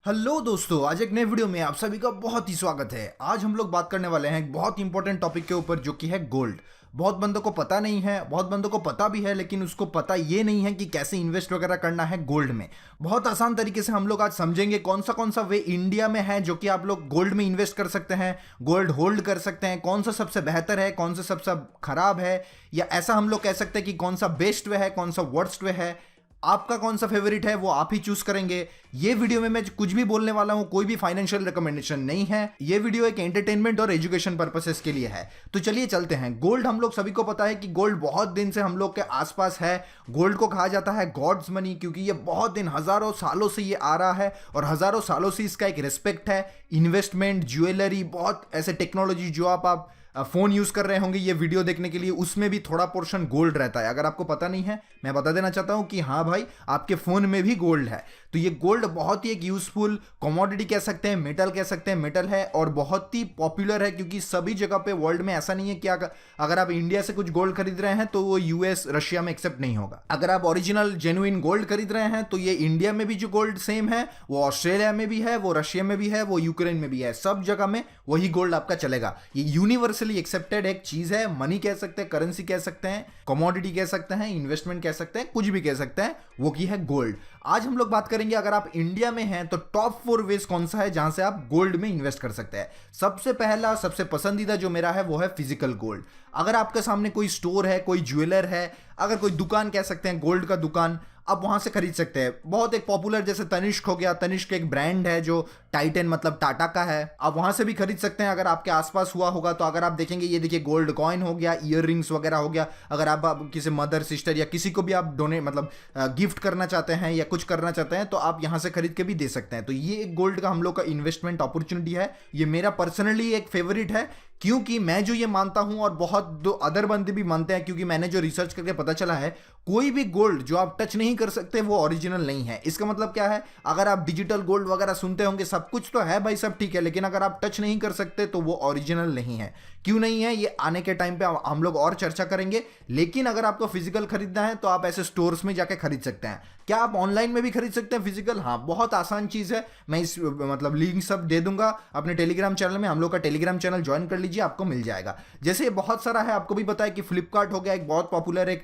Hello दोस्तों, आज एक नए वीडियो में आप सभी का बहुत ही स्वागत है। आज हम लोग बात करने वाले हैं एक बहुत इंपॉर्टेंट टॉपिक के ऊपर जो कि है गोल्ड। बहुत बंदों को पता नहीं है, बहुत बंदों को पता भी है लेकिन उसको पता ये नहीं है कि कैसे इन्वेस्ट वगैरह करना है गोल्ड में। बहुत आसान तरीके से हम लोग आज समझेंगे कौन सा वे इंडिया में है जो कि आप लोग गोल्ड में इन्वेस्ट कर सकते हैं, गोल्ड होल्ड कर सकते हैं। कौन सा सबसे बेहतर है, कौन सा सबसे खराब है, या ऐसा हम लोग कह सकते हैं कि कौन सा बेस्ट वे है, कौन सा वर्स्ट वे है। आपका कौन सा फेवरेट है वो आप ही चूज करेंगे। ये वीडियो में मैं कुछ भी बोलने वाला हूं, कोई भी फाइनेंशियल रिकमेंडेशन नहीं है। ये वीडियो एक एंटरटेनमेंट और एजुकेशन पर्पसेस के लिए है। तो चलिए चलते हैं। गोल्ड, हम लोग सभी को पता है कि गोल्ड बहुत दिन से हम लोग के आसपास है। गोल्ड को कहा जाता है गॉड्स मनी, क्योंकि ये बहुत दिन, हजारों सालों से ये आ रहा है और हजारों सालों से इसका एक रिस्पेक्ट है। इन्वेस्टमेंट, ज्वेलरी, बहुत ऐसे टेक्नोलॉजी जो आप फोन यूज कर रहे होंगे ये वीडियो देखने के लिए, उसमें भी थोड़ा पोर्शन गोल्ड रहता है। अगर आपको पता नहीं है, मैं बता देना चाहता हूं कि हाँ भाई, आपके फोन में भी गोल्ड है। तो ये गोल्ड बहुत ही एक यूजफुल कमोडिटी कह सकते हैं, मेटल कह सकते हैं, मेटल है और बहुत ही पॉपुलर है। क्योंकि सभी जगह पे वर्ल्ड में ऐसा नहीं है कि अगर आप इंडिया से कुछ गोल्ड खरीद रहे हैं तो वो यूएस, रशिया में एक्सेप्ट नहीं होगा। अगर आप ओरिजिनल जेन्युइन गोल्ड खरीद रहे हैं तो ये इंडिया में भी जो गोल्ड सेम है, वो ऑस्ट्रेलिया में भी है, वो रशिया में भी है, वो यूक्रेन में भी है। सब जगह में वही गोल्ड आपका चलेगा। ये यूनिवर्सली एक्सेप्टेड एक चीज है। मनी कह सकते हैं, करेंसी कह सकते हैं, कमोडिटी कह सकते हैं, इन्वेस्टमेंट कह सकते हैं, कुछ भी कह सकते हैं, वो की है गोल्ड। आज हम लोग बात करेंगे, अगर आप इंडिया में हैं तो टॉप 4 वेज कौन सा है जहां से आप गोल्ड में इन्वेस्ट कर सकते हैं। सबसे पहला, सबसे पसंदीदा जो मेरा है वो है फिजिकल गोल्ड। अगर आपके सामने कोई स्टोर है, कोई ज्वेलर है, अगर कोई दुकान कह सकते हैं, गोल्ड का दुकान, आप वहां से खरीद सकते हैं। बहुत एक पॉपुलर जैसे तनिष्क हो गया, तनिष्क एक ब्रांड है जो टाइटन मतलब टाटा का है, आप वहां से भी खरीद सकते हैं। अगर आपके आसपास हुआ होगा तो अगर आप देखेंगे, ये देखिए गोल्ड कॉइन हो गया, ईयर रिंग्स वगैरह हो गया। अगर आप किसी मदर, सिस्टर या किसी को भी आप डोनेट मतलब गिफ्ट करना चाहते हैं या कुछ करना चाहते हैं तो आप यहां से खरीद के भी दे सकते हैं। तो ये एक गोल्ड का हम लोग का इन्वेस्टमेंट अपॉर्चुनिटी है। ये मेरा पर्सनली एक फेवरेट है, क्योंकि मैं जो ये मानता हूं और बहुत दो अदर बंदे भी मानते हैं, क्योंकि मैंने जो रिसर्च करके पता चला है, कोई भी गोल्ड जो आप टच नहीं कर सकते वो ओरिजिनल नहीं है। इसका मतलब क्या है, अगर आप डिजिटल गोल्ड वगैरह सुनते होंगे, सब कुछ तो है भाई, सब ठीक है, लेकिन अगर आप टच नहीं कर सकते तो वो ओरिजिनल नहीं है। क्यों नहीं है, ये आने के टाइम पे हम लोग और चर्चा करेंगे। लेकिन अगर आपको फिजिकल खरीदना है तो आप ऐसे स्टोर्स में जाके खरीद सकते हैं। क्या आप ऑनलाइन में भी खरीद सकते हैं फिजिकल? हाँ, बहुत आसान चीज है। मैं इस मतलब लिंक सब दे दूंगा अपने टेलीग्राम चैनल में। हम लोग का टेलीग्राम चैनल ज्वाइन कर लीजिए, आपको मिल जाएगा। जैसे बहुत सारा है, आपको भी पता है कि फ्लिपकार्ट हो गया एक बहुत पॉपुलर एक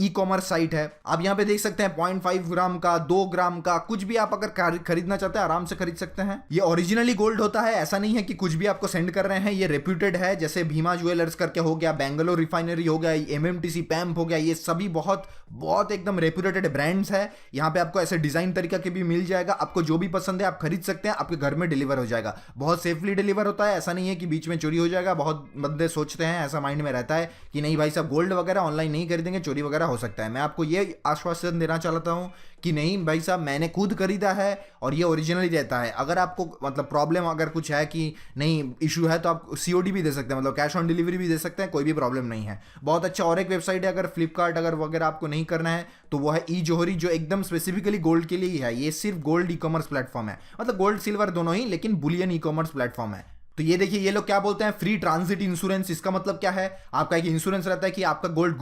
ई कॉमर्स साइट है। आप यहां पे देख सकते हैं 0.5 ग्राम का, 2 ग्राम का, कुछ भी आप अगर खरीदना चाहते हैं आराम से खरीद सकते हैं। ये ओरिजिनली गोल्ड होता है, ऐसा नहीं है कि कुछ भी आपको सेंड कर रहे हैं। ये रेप्यूटेड है, जैसे भीमा ज्वेलर्स करके हो गया, बेंगलोर रिफाइनरी हो गया, एमएमटीसी पैम्प हो गया, ये सभी बहुत बहुत एकदम रेप्यूटेड ब्रांड्स है। यहाँ पे आपको ऐसे डिजाइन तरीका के भी मिल जाएगा। आपको जो भी पसंद है आप खरीद सकते हैं, आपके घर में डिलीवर हो जाएगा। बहुत सेफली डिलीवर होता है, ऐसा नहीं है कि बीच में चोरी हो जाएगा। बहुत बंदे सोचते हैं, ऐसा माइंड में रहता है कि नहीं भाई साहब गोल्ड वगैरह ऑनलाइन नहीं खरीदेंगे, चोरी वगैरह हो सकता है। मैं आपको ये आश्वासन देना चाहता हूं कि नहीं भाई साहब, मैंने खुद खरीदा है और ये ओरिजिनली रहता है। अगर आपको मतलब प्रॉब्लम अगर कुछ है कि नहीं इशू है तो आप सीओडी भी दे सकते हैं, मतलब कैश ऑन डिलीवरी भी दे सकते हैं, कोई भी प्रॉब्लम नहीं है। बहुत अच्छा। और एक वेबसाइट है, अगर फ्लिपकार्ट अगर वगैरह आपको नहीं करना है तो वो है ई जोहरी, जो एकदम स्पेसिफिकली गोल्ड के लिए ही है। ये सिर्फ गोल्ड ई कॉमर्स प्लेटफॉर्म है, मतलब गोल्ड सिल्वर दोनों ही, लेकिन बुलियन ई कॉमर्स प्लेटफॉर्म है। तो ये देखिए, ये लोग क्या बोलते हैं, फ्री ट्रांजिट इंश्योरेंस। इसका मतलब क्या है, आपका एक इंश्योरेंस रहता है कि आपका गोल्ड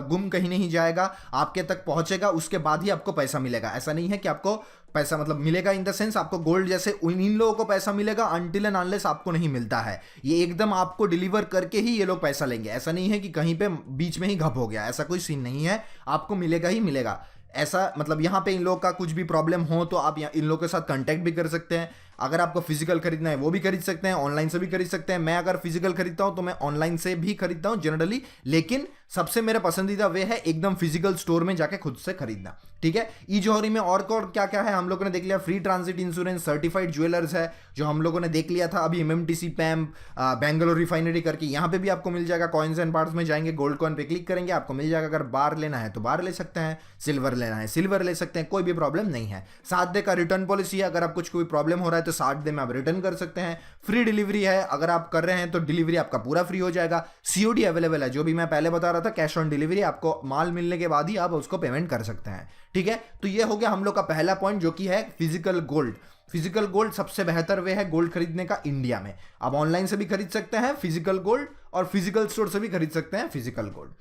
गुम कहीं नहीं जाएगा, आपके तक पहुंचेगा, उसके बाद ही आपको पैसा मिलेगा। ऐसा नहीं है कि आपको पैसा मतलब मिलेगा इन द सेंस आपको गोल्ड जैसे इन लोगों को पैसा मिलेगा, अनटिल एंड अनलेस आपको नहीं मिलता है। ये एकदम आपको डिलीवर करके ही ये लोग पैसा लेंगे। ऐसा नहीं है कि कहीं पे बीच में ही घप हो गया, ऐसा कोई सीन नहीं है। आपको मिलेगा ही मिलेगा। ऐसा मतलब यहाँ पे इन लोगों का कुछ भी प्रॉब्लम हो तो आप इन लोगों के साथ कांटेक्ट भी कर सकते हैं। अगर आपको फिजिकल खरीदना है वो भी खरीद सकते हैं, ऑनलाइन से भी खरीद सकते हैं। मैं अगर फिजिकल खरीदता हूं तो मैं ऑनलाइन से भी खरीदता हूं जनरली, लेकिन सबसे मेरा पसंदीदा वे है एकदम फिजिकल स्टोर में जाके खुद से खरीदना। ठीक है। ई जौहरी में और क्या क्या है हम लोगों ने देख लिया। Free transit insurance, certified jewellers है जो हम लोगों ने देख लिया था अभी, एमएमटीसी पैम्प, बेंगलोर रिफाइनरी करके, यहाँ पे भी आपको मिल जाएगा। कॉइन्स एंड पार्ट्स में जाएंगे, गोल्ड कॉइन पे क्लिक करेंगे, आपको मिल जाएगा। अगर बार लेना है तो बार ले सकते हैं, सिल्वर लेना है सिल्वर ले सकते हैं, कोई भी प्रॉब्लम नहीं है। 7 डे का रिटर्न पॉलिसी है, अगर आप कुछ कोई प्रॉब्लम हो रहा है तो 7 डे में आप रिटर्न कर सकते हैं। फ्री डिलीवरी है, अगर आप कर रहे हैं तो डिलीवरी आपका पूरा फ्री हो जाएगा। सीओडी अवेलेबल है, जो भी मैं पहले बता रहा था, कैश ऑन डिलीवरी, आपको माल मिलने के बाद ही आप उसको पेमेंट कर सकते हैं। ठीक है। तो ये हो गया हम लोग का पहला पॉइंट, जो कि है फिजिकल गोल्ड। फिजिकल गोल्ड सबसे बेहतर वे है गोल्ड खरीदने का इंडिया में। आप ऑनलाइन से भी खरीद सकते हैं फिजिकल गोल्ड और फिजिकल स्टोर से भी खरीद सकते हैं फिजिकल गोल्ड।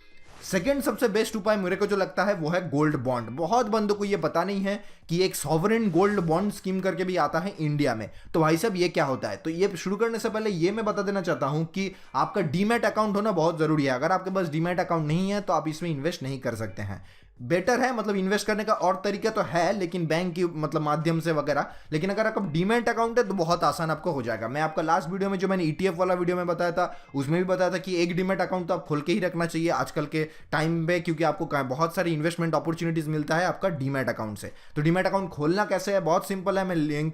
सेकंड सबसे बेस्ट उपाय मेरे को जो लगता है वो है गोल्ड बॉन्ड। बहुत बंदों को ये पता नहीं है कि एक सॉवरेन गोल्ड बॉन्ड स्कीम करके भी आता है इंडिया में। तो भाई साहब ये क्या होता है, तो ये शुरू करने से पहले ये मैं बता देना चाहता हूं कि आपका डीमैट अकाउंट होना बहुत जरूरी है। अगर आपके पास डीमैट अकाउंट नहीं है तो आप इसमें इन्वेस्ट नहीं कर सकते हैं। बेटर है, मतलब इन्वेस्ट करने का और तरीका तो है लेकिन बैंक की मतलब माध्यम से वगैरह, लेकिन अगर आपका डीमैट अकाउंट है तो बहुत आसान आपको हो जाएगा। मैं आपका लास्ट वीडियो में जो मैंने ईटीएफ वाला वीडियो में बताया था उसमें भी बताया था कि एक डीमैट अकाउंट तो आप खोल के ही रखना चाहिए आजकल के टाइम पे, क्योंकि आपको बहुत सारी इन्वेस्टमेंट अपॉर्चुनिटीज मिलता है आपका डीमैट अकाउंट से। तो डीमैट अकाउंट खोलना कैसे है, बहुत सिंपल है, मैं लिंक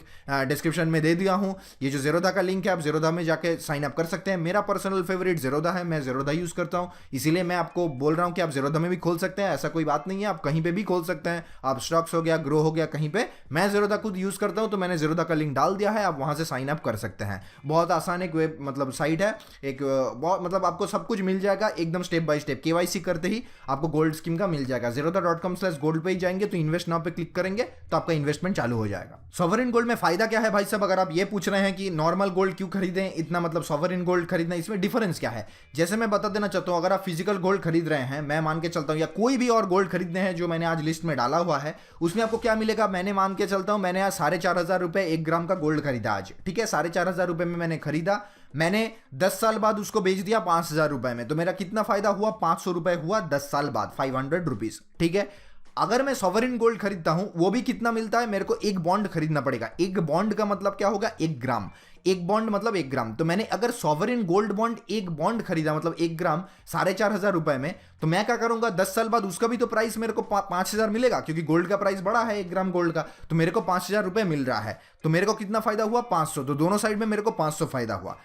डिस्क्रिप्शन में दे दिया हूं। ये जो ज़ेरोधा का लिंक है आप ज़ेरोधा में जाके साइन अप कर सकते हैं। मेरा पर्सनल फेवरेट ज़ेरोधा है, मैं ज़ेरोधा यूज करता हूं, इसीलिए मैं आपको बोल रहा हूं कि आप ज़ेरोधा में भी खोल सकते हैं। ऐसा कोई बात नहीं है, आप कहीं पे भी खोल सकते हैं। आप स्टॉक्स हो गया, ग्रो हो गया, कहीं पे। मैं ज़ेरोधा खुद यूज करता हूं तो मैंने ज़ेरोधा का लिंक डाल दिया है, आप वहां से साइन अप कर सकते हैं। बहुत आसान एक वेब मतलब साइट है, एक बहुत मतलब आपको सब कुछ मिल जाएगा एकदम स्टेप बाय स्टेप। केवाईसी करते ही आपको गोल्ड स्कीम का मिल जाएगा। zerodha.com/gold पे ही जाएंगे तो इन्वेस्ट नाउ पे क्लिक करेंगे तो आपका इन्वेस्टमेंट चालू हो जाएगा। सॉवरेन गोल्ड में फायदा क्या है भाई साहब, अगर आप ये पूछ रहे हैं कि नॉर्मल गोल्ड क्यों खरीदें इतना, मतलब सॉवरेन गोल्ड खरीदना, इसमें डिफरेंस क्या है, जैसे मैं बता देना चाहता हूं। अगर आप फिजिकल गोल्ड खरीद रहे हैं, मैं मान के चलता हूं, या कोई भी और गोल्ड खरीदने हैं जो मैंने आज लिस्ट में डाला हुआ है, उसमें आपको क्या मिलेगा, मैंने मान के चलता हूं मैंने आज 4,500 रुपए 1 ग्राम का गोल्ड खरीदा आज, ठीक है। 4,500 रुपए में मैंने खरीदा, मैंने 10 साल बाद उसको बेच दिया 5,000 रुपए में, तो मेरा कितना फायदा हुआ, 500 रुपए हुआ 10 साल बाद, 500 रुपीज, ठीक है। अगर मैं सॉवरेन गोल्ड खरीदता हूं, वो भी कितना मिलता है, मेरे को एक बॉन्ड खरीदना पड़ेगा। एक बॉन्ड का मतलब क्या होगा, 1 ग्राम, एक बॉन्ड मतलब 1 ग्राम। तो मैंने अगर सॉवरेन गोल्ड बॉन्ड एक बॉन्ड खरीदा मतलब 1 ग्राम 4,500 रुपए में, तो मैं क्या करूंगा, 10 साल बाद उसका भी तो प्राइस मेरे को 5,000 मिलेगा, क्योंकि गोल्ड का प्राइस बड़ा है 1 ग्राम गोल्ड का, तो मेरे को 5,000 रुपए मिल रहा है। तो मेरे को कितना फायदा हुआ, 500। तो दोनों साइड में मेरे को 500 फायदा हुआ।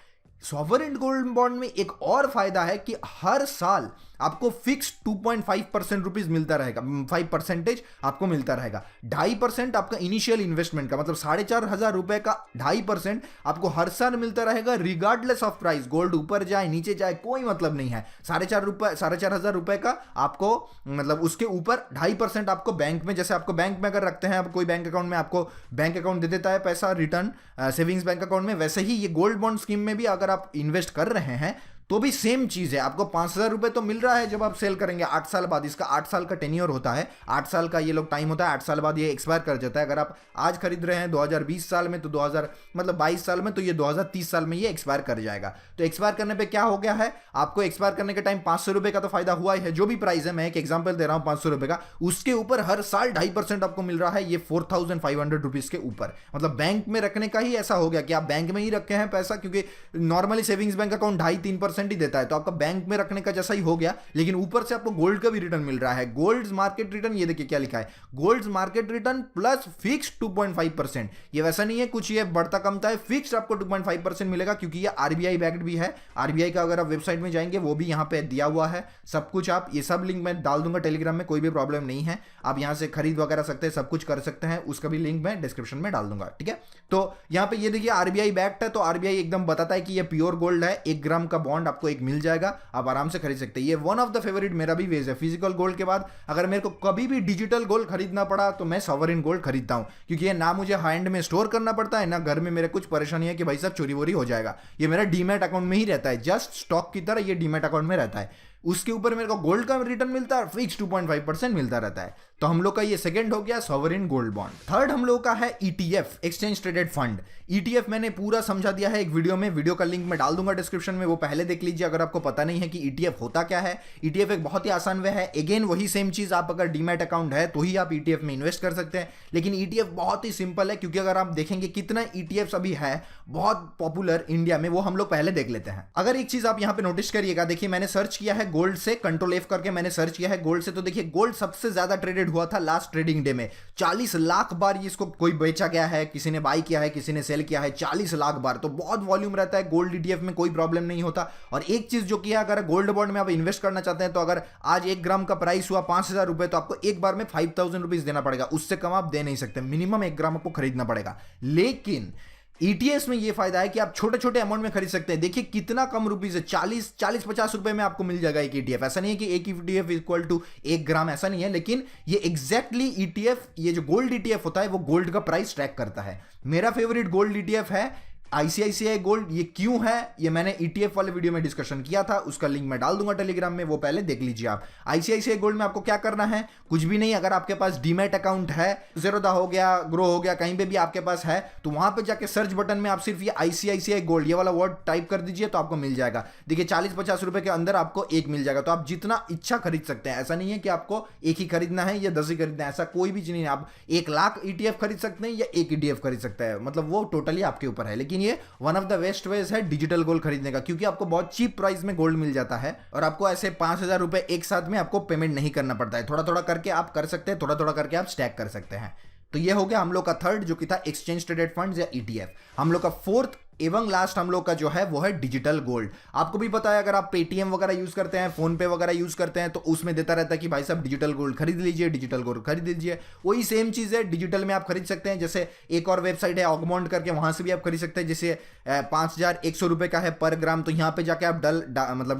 सॉवरेन गोल्ड बॉन्ड में एक और फायदा है कि हर साल आपको फिक्स 2.5% रुपीज मिलता रहेगा, 5% आपको मिलता रहेगा। 2.5% आपका इनिशियल इन्वेस्टमेंट का, मतलब 4,500 रुपए का 2.5% आपको हर साल मिलता रहेगा, रिगार्डलेस ऑफ प्राइस। गोल्ड ऊपर जाए नीचे जाए कोई मतलब नहीं है। 4,500 रुपए का आपको मतलब उसके ऊपर 2.5% आपको बैंक में, जैसे आपको बैंक में अगर रखते हैं, आप कोई बैंक अकाउंट में आपको बैंक अकाउंट दे देता है पैसा रिटर्न सेविंग्स बैंक अकाउंट में, वैसे ही ये गोल्ड बॉन्ड स्कीम में भी अगर आप इन्वेस्ट कर रहे हैं तो भी सेम चीज है। आपको 5,000 रुपए तो मिल रहा है जब आप सेल करेंगे 8 साल बाद। इसका 8 साल का टेन्योर होता है, 8 साल का ये लोग टाइम होता है, 8 साल बाद ये एक्सपायर कर जाता है। अगर आप आज खरीद रहे हैं 2020 साल में तो 22 साल में, तो ये 2030 साल में ये एक्सपायर कर जाएगा। तो एक्सपायर करने पे क्या हो गया है, आपको एक्सपायर करने के टाइम 500 रुपए का तो फायदा हुआ है, जो भी प्राइस है, मैं एक एग्जाम्पल दे रहा हूं 500 रुपए का, उसके ऊपर हर साल 2.5% आपको मिल रहा है, ये 4,500 रुपीज के ऊपर। मतलब बैंक में रखने का ही ऐसा हो गया कि आप बैंक में ही रखे हैं पैसा, क्योंकि नॉर्मली सेविंग्स बैंक अकाउंट 2.5-3% ही देता है, तो आपका बैंक में रखने का जैसा ही हो गया, लेकिन ऊपर से आपको गोल्ड का भी रिटर्न मिल रहा है। गोल्ड मार्केट रिटर्न, ये देखिए क्या लिखा है, gold market return plus fix 2.5%। ये वैसा नहीं है कुछ ये बढ़ता कमता है, फिक्स आपको 2.5% मिलेगा, क्योंकि ये आरबीआई बैक्ड भी है। आरबीआई का अगर आप वेबसाइट में जाएंगे वो भी यहां पे दिया हुआ है सब कुछ। आप ये सब लिंक मैं डाल दूंगा टेलीग्राम में, कोई भी प्रॉब्लम नहीं है, आप यहां से खरीद वगैरह सकते हैं, सब कुछ कर सकते हैं, उसका भी लिंक मैं डिस्क्रिप्शन में डाल दूंगा, ठीक है। तो यहां पे ये देखिए आरबीआई बैक्ड है, तो आरबीआई एकदम बताता है कि ये प्योर गोल्ड है, 1 ग्राम का बॉन्ड आपको एक मिल जाएगा, आप आराम से खरीद सकते हैं। ये वन ऑफ द फेवरेट मेरा भी वेज है। फिजिकल गोल्ड के बाद अगर मेरे को कभी भी डिजिटल गोल्ड खरीदना पड़ा तो मैं सॉवरेन गोल्ड खरीदता हूं, क्योंकि ये ना मुझे हैंड में स्टोर करना पड़ता है, ना घर में मेरे कुछ परेशानी है कि भाई साहब चोरी वोरी हो जाएगा। ये मेरा डीमैट अकाउंट में ही रहता है, जस्ट स्टॉक की तरह ये डीमैट अकाउंट में रहता है। उसके ऊपर मेरे को गोल्ड का रिटर्न मिलता है, फिक्स 2.5% मिलता रहता है। तो हम लोग का ये सेकंड हो गया सॉवरेन गोल्ड बॉन्ड। थर्ड हम लोग का है ETF, exchange traded fund. ETF मैंने पूरा समझा दिया है एक वीडियो में, वीडियो का लिंक मैं डाल दूंगा डिस्क्रिप्शन में, वो पहले देख लीजिए अगर आपको पता नहीं है कि ईटीएफ होता क्या है। ईटीएफ एक बहुत ही आसान वे है, अगेन वही सेम चीज, आप अगर डीमैट अकाउंट है तो ही आप ईटीएफ में इन्वेस्ट कर सकते हैं, लेकिन ईटीएफ बहुत ही सिंपल है, क्योंकि अगर आप देखेंगे कितना ईटीएफ अभी है बहुत पॉपुलर इंडिया में, वो हम लोग पहले देख लेते हैं। अगर एक चीज आप यहां पे नोटिस करिएगा, देखिए मैंने सर्च किया है गोल्ड से, कंट्रोल F करके मैंने सर्च किया है गोल्ड से, तो देखिए गोल्ड सबसे ज्यादा ट्रेडेड हुआ था लास्ट ट्रेडिंग डे में। 40 लाख बार इसको कोई बेचा गया है, किसी ने बाई किया है, किसी ने सेल किया है, 40 लाख बार। तो बहुत वॉल्यूम रहता है गोल्ड ईटीएफ में, कोई प्रॉब्लम नहीं होता। और एक चीज जो किया, अगर गोल्ड बॉन्ड में आप इन्वेस्ट करना चाहते हैं, तो अगर आज 1 ग्राम का प्राइस हुआ 5,000 रुपए, तो आपको एक बार में 5,000 रुपीज देना पड़ेगा, उससे कम आप दे नहीं सकते, मिनिमम 1 ग्राम आपको खरीदना पड़ेगा। लेकिन ईटीएस में ये फायदा है कि आप छोटे छोटे अमाउंट में खरीद सकते हैं। देखिए कितना कम रुपीस है, 40-50 रुपए में आपको मिल जाएगा एक ईटीएफ। ऐसा नहीं है कि एक ईटीएफ इक्वल टू 1 ग्राम, ऐसा नहीं है, लेकिन ये एग्जैक्टली ईटीएफ, ये जो गोल्ड ईटीएफ होता है वो गोल्ड का प्राइस ट्रैक करता है। मेरा फेवरेट गोल्ड ईटीएफ है आईसीआईसीआई गोल्ड ये क्यों है, ये मैंने ईटीएफ वाले वीडियो में डिस्कशन किया था, उसका लिंक मैं डाल दूंगा टेलीग्राम में, वो पहले देख लीजिए आप। आईसीआईसीआई गोल्ड में आपको क्या करना है, कुछ भी नहीं, अगर आपके पास डीमैट अकाउंट है, ज़ेरोधा हो गया, ग्रो हो गया, कहीं पे भी आपके पास है, तो वहां पे जाके सर्च बटन में आप सिर्फ ये आईसीआईसीआई गोल्ड ये वाला वर्ड टाइप कर दीजिए तो आपको मिल जाएगा। देखिए 40-50 रुपए के अंदर आपको एक मिल जाएगा, तो आप जितना इच्छा खरीद सकते हैं। ऐसा नहीं है कि आपको एक ही खरीदना है या 10 ही खरीदना है, ऐसा कोई भी चीज नहीं है। आप 1 लाख ईटीएफ खरीद सकते हैं या एक ईटीएफ खरीद सकते हैं, मतलब वो टोटली आपके ऊपर है। लेकिन ये one of the best veg है डिजिटल गोल्ड खरीदने का, क्योंकि आपको बहुत चीप प्राइस में गोल्ड मिल जाता है और आपको ऐसे 5,000 रुपए एक साथ में आपको पेमेंट नहीं करना पड़ता है। थोड़ा थोड़ा करके आप कर सकते हैं, थोड़ा थोड़ा करके आप स्टैक कर सकते हैं। तो ये हो गया हम लोग का थर्ड, जो कि था एक्सचेंज ट्रेडेड फंड्स या ईटीएफ। हम लोग का फोर्थ एवं लास्ट हम लोग का जो है वो है डिजिटल गोल्ड। आपको भी पता है, अगर आप पेटीएम वगैरह यूज करते हैं, फोन पे वगैरह यूज करते हैं, तो उसमें देता रहता है कि भाई साहब डिजिटल गोल्ड खरीद लीजिए, डिजिटल गोल्ड खरीद लीजिए। वही सेम चीज है, डिजिटल में आप खरीद सकते हैं। जैसे एक और वेबसाइट है ऑगमोंट करके, वहां से भी आप खरीद सकते हैं। जैसे 5,100 रुपए का है पर ग्राम, तो यहाँ पे जाके आप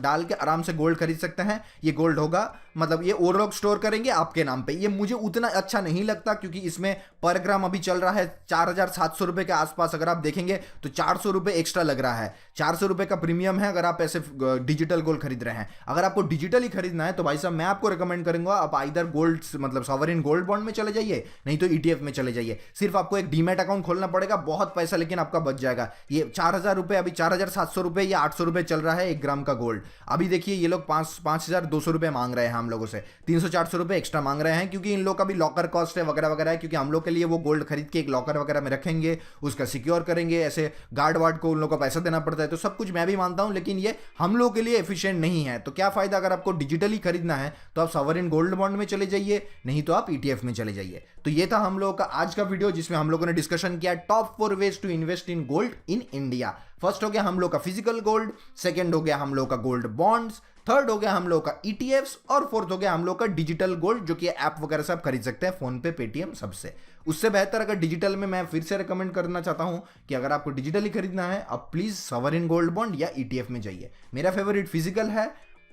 डाल के आराम से गोल्ड खरीद सकते हैं। ये गोल्ड होगा, मतलब ये और लोग स्टोर करेंगे आपके नाम पे। ये मुझे उतना अच्छा नहीं लगता, क्योंकि इसमें पर ग्राम अभी चल रहा है 4,700 रुपए के आसपास। अगर आप देखेंगे तो 400 रुपए एक्स्ट्रा लग रहा है, 400 रुपए का प्रीमियम है अगर आप ऐसे डिजिटल गोल्ड खरीद रहे हैं। अगर आपको डिजिटली खरीदना है तो भाई साहब मैं आपको रिकमेंड करूंगा, आप आइदर गोल्ड मतलब सॉवरेन गोल्ड बॉन्ड में चले जाइए, नहीं तो ईटीएफ में चले जाइए। सिर्फ आपको एक डीमैट अकाउंट खोलना पड़ेगा, बहुत पैसा लेकिन आपका बच जाएगा। ये 4,000 रुपए अभी 4,700 रुपए या 800 रुपए चल रहा है 1 ग्राम का गोल्ड। अभी देखिए ये लोग 5,200 रुपए मांग रहे हैं हम लोगों से, 300-400 रुपए एक्स्ट्रा मांग रहे हैं, क्योंकि इन लोग का भी लॉकर कॉस्ट है वगैरह वगैरह है। क्योंकि हम लोग के लिए वो गोल्ड खरीद के एक लॉकर वगैरह में रखेंगे, उसका सिक्योर करेंगे, ऐसे गार्ड वार्ड को उन लोग को पैसा देना पड़ता है। तो सब कुछ मैं भी मानता हूं, लेकिन ये हम लोग के लिए एफिशिएंट नहीं है। तो क्या फायदा, अगर आपको डिजिटली खरीदना है तो आप सॉवरेन गोल्ड बॉन्ड में चले जाइए, नहीं तो आप ईटीएफ में चले जाइए। तो ये था हम लोगों का आज का वीडियो, जिसमें हम लोगों ने डिस्कशन किया top 4 ways to invest in gold in India. First हो गया हम लोग का फिजिकल गोल्ड, सेकंड हो गया हम लोग का गोल्ड बॉन्ड्स, थर्ड हो गया हम लोग का ईटीएफ्स, और फोर्थ हो गया हम लोग का डिजिटल गोल्ड, जो कि ऐप वगैरह से आप खरीद सकते हैं, फोन पे, पेटीएम, सबसे। उससे बेहतर अगर डिजिटल में, मैं फिर से रिकमेंड करना चाहता हूं कि अगर आपको डिजिटली खरीदना है, आप प्लीज सॉवरेन गोल्ड बॉन्ड या ईटीएफ में जाइए। मेरा फेवरेट फिजिकल है,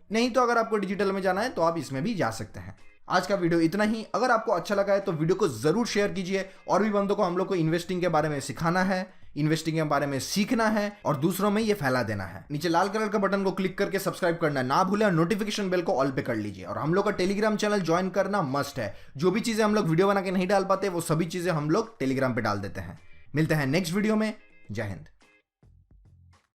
नहीं तो अगर आपको डिजिटल में जाना है तो आप इसमें भी जा सकते हैं। आज का वीडियो इतना ही। अगर आपको अच्छा लगा है तो वीडियो को जरूर शेयर कीजिए, और भी बंदों को हम लोग को इन्वेस्टिंग के बारे में सिखाना है, इन्वेस्टिंग के बारे में सीखना है और दूसरों में ये फैला देना है। नीचे लाल कलर का बटन को क्लिक करके सब्सक्राइब करना ना भूलें, और नोटिफिकेशन बेल को ऑल पे कर लीजिए। और हम लोग का टेलीग्राम चैनल ज्वाइन करना मस्ट है। जो भी चीजें हम लोग वीडियो बना के नहीं डाल पाते, वो सभी चीजें हम लोग टेलीग्राम पे डाल देते हैं। मिलते हैं नेक्स्ट वीडियो में। जय हिंद।